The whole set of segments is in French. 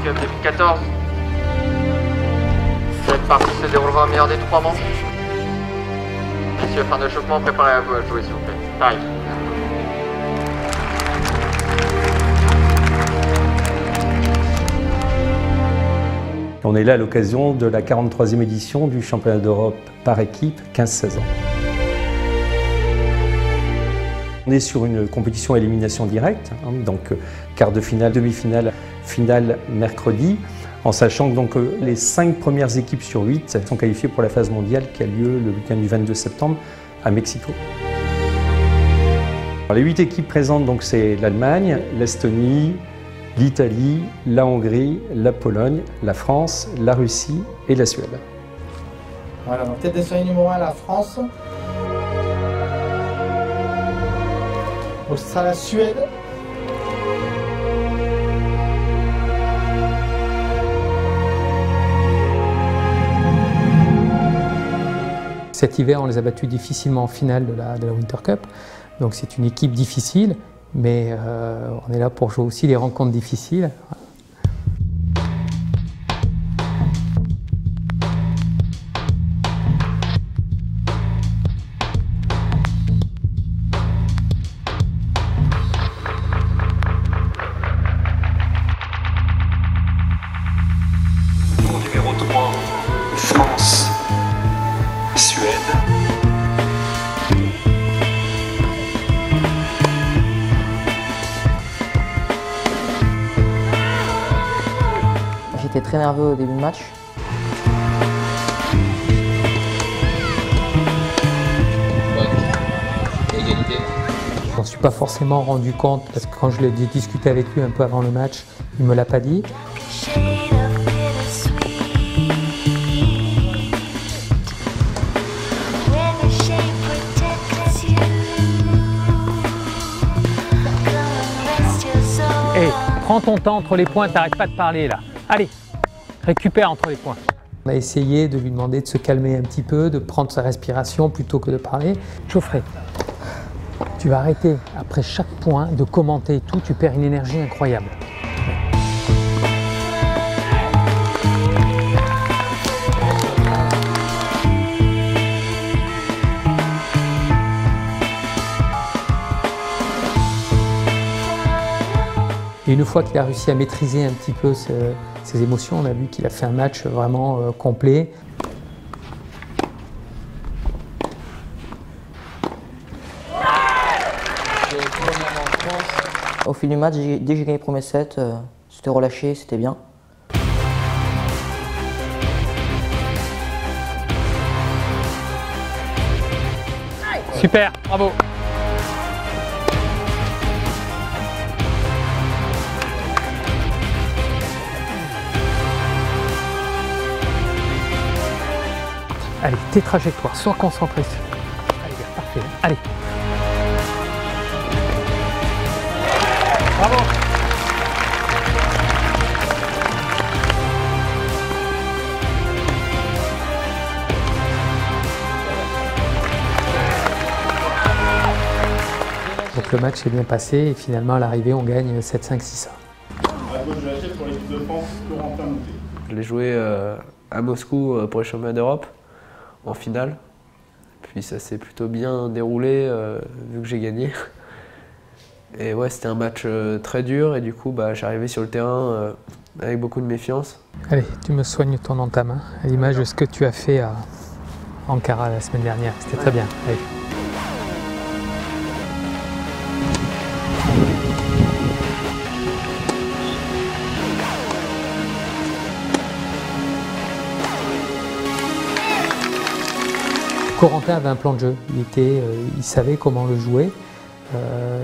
Cup 2014. Cette partie se déroulera au meilleur des 3 manches. Messieurs, fin de chauffement, préparez à vous à jouer s'il vous plaît. Pareil. On est là à l'occasion de la 43e édition du championnat d'Europe par équipe 15-16 ans. On est sur une compétition à élimination directe, donc quart de finale, demi-finale, finale mercredi, en sachant que donc, les 5 premières équipes sur 8 sont qualifiées pour la phase mondiale qui a lieu le week-end du 22 septembre à Mexico. Alors, les 8 équipes présentes, c'est l'Allemagne, l'Estonie, l'Italie, la Hongrie, la Pologne, la France, la Russie et la Suède. Voilà, donc tête de série numéro 1, la France. Donc ce sera la Suède. Cet hiver, on les a battus difficilement en finale de la Winter Cup. Donc c'est une équipe difficile, mais on est là pour jouer aussi les rencontres difficiles. Numéro 3, France, Suède. J'étais très nerveux au début de match. Je m'en suis pas forcément rendu compte parce que quand je l'ai discuté avec lui un peu avant le match, il me l'a pas dit. Hey, prends ton temps entre les points, t'arrêtes pas de parler là. Allez, récupère entre les points. On a essayé de lui demander de se calmer un petit peu, de prendre sa respiration plutôt que de parler. Geoffrey, tu vas arrêter après chaque point de commenter et tout, tu perds une énergie incroyable. Et une fois qu'il a réussi à maîtriser un petit peu ses émotions, on a vu qu'il a fait un match vraiment complet. Au fil du match, dès que j'ai gagné le premier set, c'était relâché, c'était bien. Super, bravo. Allez, tes trajectoires, sois concentré. Allez, gars, parfait. Allez. Bravo. Donc le match s'est bien passé et finalement à l'arrivée on gagne 7-5-6-1. Je l'ai joué à Moscou pour les championnats d'Europe en finale. Puis ça s'est plutôt bien déroulé vu que j'ai gagné. Et ouais, c'était un match très dur et du coup j'arrivais sur le terrain avec beaucoup de méfiance. Allez, tu me soignes ton entame, à l'image de ce que tu as fait à Ankara la semaine dernière. C'était très bien. Allez. Corentin avait un plan de jeu, il savait comment le jouer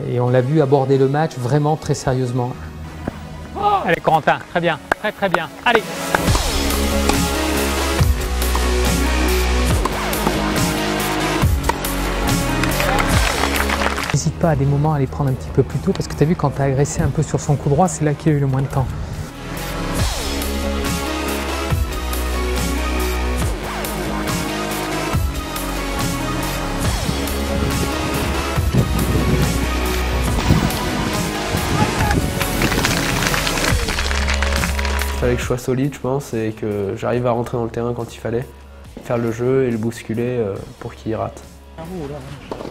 et on l'a vu aborder le match vraiment très sérieusement. Allez Corentin, très bien, très bien. Allez. N'hésite pas à des moments à les prendre un petit peu plus tôt parce que tu as vu quand tu as agressé un peu sur son coup droit, c'est là qu'il a eu le moins de temps. fallait que je sois solide, je pense, et que j'arrive à rentrer dans le terrain quand il fallait. Faire le jeu et le bousculer pour qu'il rate.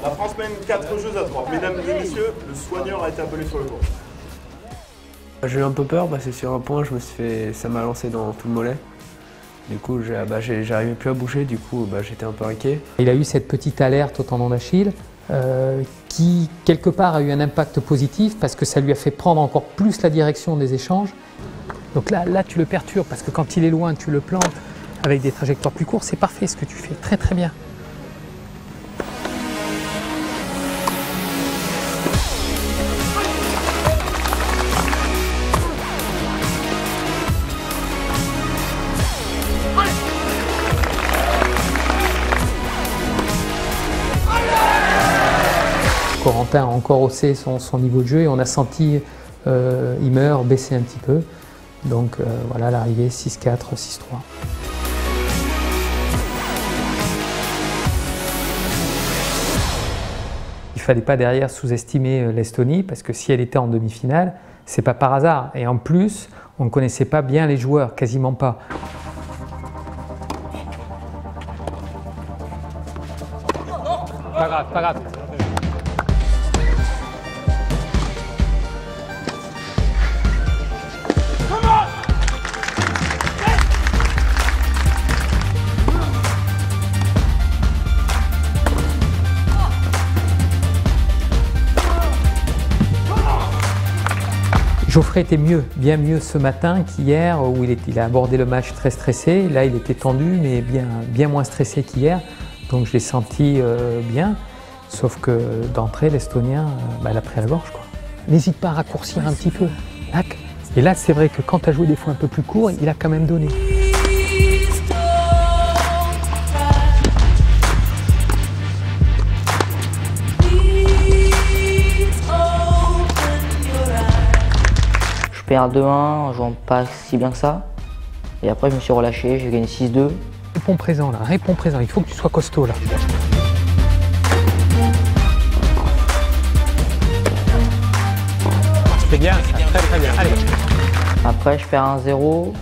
La France mène 4 jeux à 3. Mesdames et messieurs, le soigneur a été appelé sur le banc. J'ai eu un peu peur parce que sur un point, ça m'a lancé dans tout le mollet. Du coup, j'arrivais plus à bouger, du coup, j'étais un peu inquiet. Il a eu cette petite alerte au tendon d'Achille qui, quelque part, a eu un impact positif parce que ça lui a fait prendre encore plus la direction des échanges. Donc là, tu le perturbes parce que quand il est loin, tu le plantes avec des trajectoires plus courtes. C'est parfait ce que tu fais, très très bien. Corentin a encore haussé son niveau de jeu et on a senti Ymer baisser un petit peu. Donc voilà l'arrivée 6-4, 6-3. Il ne fallait pas derrière sous-estimer l'Estonie parce que si elle était en demi-finale, c'est pas par hasard. Et en plus, on ne connaissait pas bien les joueurs, quasiment pas. Pas grave, pas grave. Geoffrey était mieux, bien mieux ce matin qu'hier où il a abordé le match très stressé. Là, il était tendu, mais bien moins stressé qu'hier. Donc je l'ai senti bien, sauf que d'entrée, l'Estonien, elle a pris à la gorge. N'hésite pas à raccourcir un petit peu. Et là, c'est vrai que quand tu as joué des fois un peu plus court, il a quand même donné. Je perds 2-1 en jouant pas si bien que ça. Et après, je me suis relâché, j'ai gagné 6-2. Réponds présent là, réponds présent, il faut que tu sois costaud là. C'est bien, très très bien, allez. Après, je perds 1-0,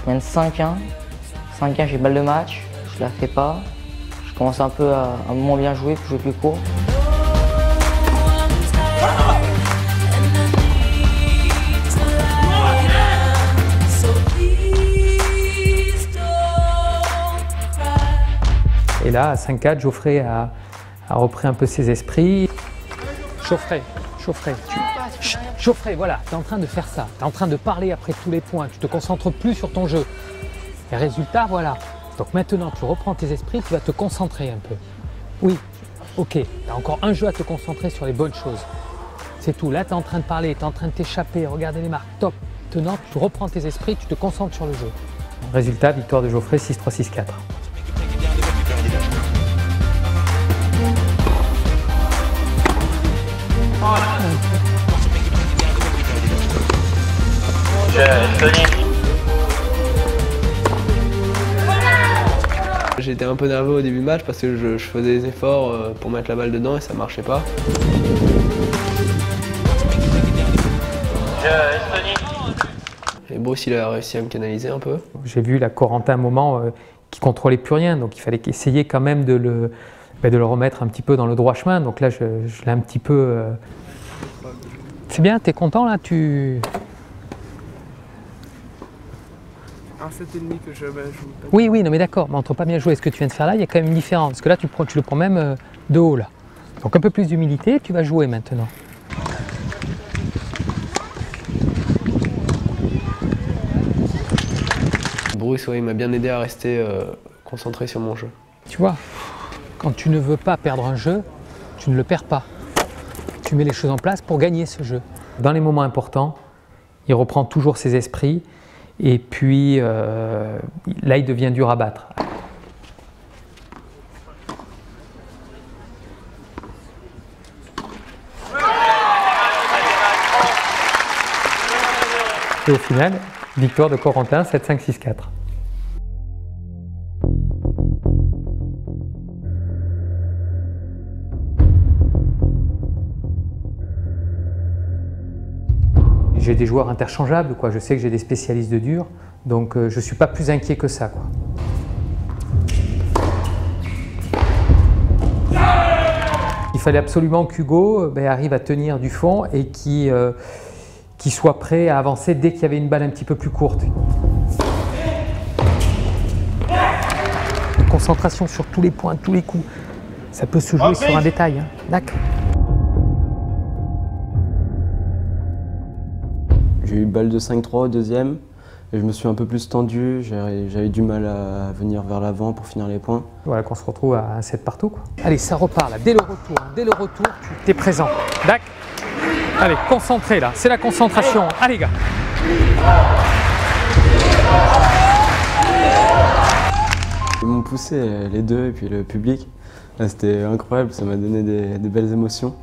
je mène 5-1. 5-1, j'ai balle de match, je la fais pas. Je commence un peu à moins bien jouer, puis jouer plus court. Et là, à 5-4, Geoffrey a repris un peu ses esprits. Geoffrey, voilà, tu es en train de faire ça. Tu es en train de parler après tous les points. Tu te concentres plus sur ton jeu. Et résultat, voilà. Donc maintenant, tu reprends tes esprits, tu vas te concentrer un peu. Oui, ok, tu as encore un jeu à te concentrer sur les bonnes choses. C'est tout. Là, tu es en train de parler, tu es en train de t'échapper, regarder les marques. Top. Maintenant, tu reprends tes esprits, tu te concentres sur le jeu. Résultat, victoire de Geoffrey, 6-3, 6-4. J'étais un peu nerveux au début du match parce que je faisais des efforts pour mettre la balle dedans et ça marchait pas. Et Bruce, il a réussi à me canaliser un peu. J'ai vu la Corentin un moment qui contrôlait plus rien, donc il fallait essayer quand même de le remettre un petit peu dans le droit chemin. Donc là, je l'ai un petit peu... C'est bien, t'es content là, tu... Un 7,5 que je joue. Oui, non mais d'accord, mais entre pas bien jouer et ce que tu viens de faire là, il y a quand même une différence. Parce que là, tu le prends même de haut là. Donc un peu plus d'humilité, tu vas jouer maintenant. Bruce, ouais, il m'a bien aidé à rester concentré sur mon jeu. Tu vois, quand tu ne veux pas perdre un jeu, tu ne le perds pas. Tu mets les choses en place pour gagner ce jeu. Dans les moments importants, il reprend toujours ses esprits et puis là, il devient dur à battre. Et au final, victoire de Corentin, 7-5, 6-4. J'ai des joueurs interchangeables, quoi. Je sais que j'ai des spécialistes de dur, Donc je ne suis pas plus inquiet que ça, quoi. Il fallait absolument qu'Hugo arrive à tenir du fond et qu'il soit prêt à avancer dès qu'il y avait une balle un petit peu plus courte. Concentration sur tous les points, tous les coups. Ça peut se jouer sur un détail. Hein. D'accord. J'ai eu balle de 5-3 au deuxième et je me suis un peu plus tendu. J'avais du mal à venir vers l'avant pour finir les points. Voilà qu'on se retrouve à un 7 partout, quoi. Allez, ça repart là. Dès le retour, tu es présent. D'accord. Allez, concentré là. C'est la concentration. Allez, gars. Ils m'ont poussé les deux et puis le public. C'était incroyable, ça m'a donné des belles émotions.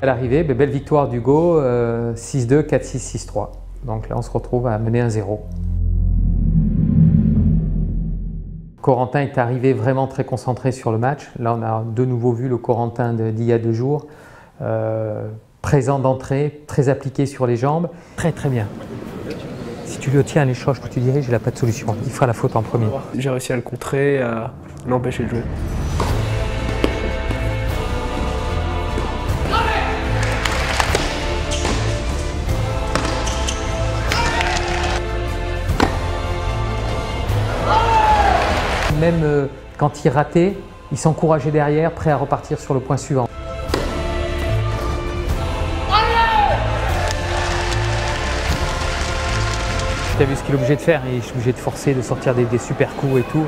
À l'arrivée, belle victoire d'Hugo, 6-2, 4-6, 6-3. Donc là, on se retrouve à mener 1-0. Corentin est arrivé vraiment très concentré sur le match. Là, on a de nouveau vu le Corentin d'il y a 2 jours. Présent d'entrée, très appliqué sur les jambes. Très très bien. Si tu le tiens à l'échoche que tu diriges, il n'a pas de solution. Il fera la faute en premier. J'ai réussi à le contrer, à l'empêcher de jouer. Même quand il ratait, il s'encourageait derrière, prêt à repartir sur le point suivant. Tu as vu ce qu'il est obligé de faire, il est obligé de forcer, de sortir des super coups et tout.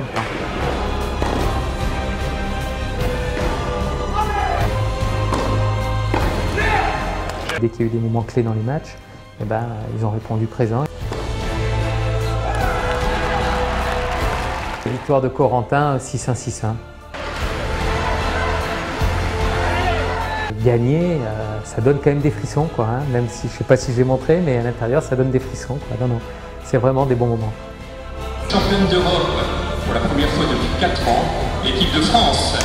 Dès qu'il y a eu des moments clés dans les matchs, ils ont répondu présent. Victoire de Corentin, 6-1, 6-1. Gagner, ça donne quand même des frissons, quoi, hein, même si je ne sais pas si j'ai montré, mais à l'intérieur, ça donne des frissons, quoi. Non, non, c'est vraiment des bons moments. Championne d'Europe pour la première fois depuis 4 ans, l'équipe de France.